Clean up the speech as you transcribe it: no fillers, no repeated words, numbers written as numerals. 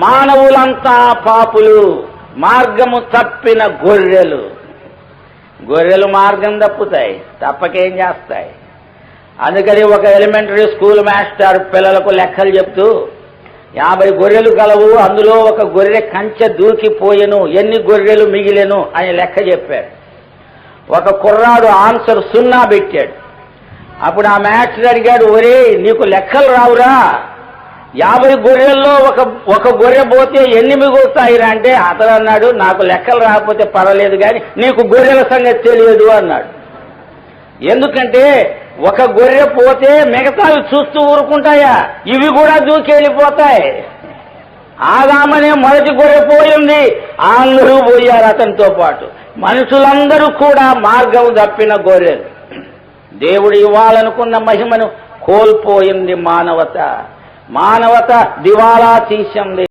మానవులంతా పాపులు, మార్గము తప్పిన గొర్రెలు. గొర్రెలు మార్గం తప్పుతాయి, తప్పకేం చేస్తాయి? అందుకని ఒక ఎలిమెంటరీ స్కూల్ మాస్టర్ పిల్లలకు లెక్కలు చెప్తూ 50 గొర్రెలు కలవు, అందులో ఒక గొర్రె కంచె దూకిపోయెను, ఎన్ని గొర్రెలు మిగిలెను అని లెక్క చెప్పాడు. ఒక కుర్రాడు ఆన్సర్ 0 పెట్టాడు. అప్పుడు ఆ మాస్టర్ అడిగాడు, ఒరే నీకు లెక్కలు రావురా, 50 గొర్రెల్లో ఒక గొర్రె పోతే ఎన్ని మిగులుతాయిరా అంటే అతను అన్నాడు, నాకు లెక్కలు రాకపోతే పర్వాలేదు కానీ నీకు గొర్రెల సంగతి తెలియదు అన్నాడు. ఎందుకంటే ఒక గొర్రె పోతే మిగతావి చూస్తూ ఊరుకుంటాయా? ఇవి కూడా దూకి వెళ్ళిపోతాయి. ఆదామనే మొదటి గొర్రె పోయింది, అందరూ పోయారు అతనితో పాటు. మనుషులందరూ కూడా మార్గం తప్పిన గొర్రెలు. దేవుడు ఇవ్వాలనుకున్న మహిమను కోల్పోయింది మానవత. మానవత దివాలా తీసింది.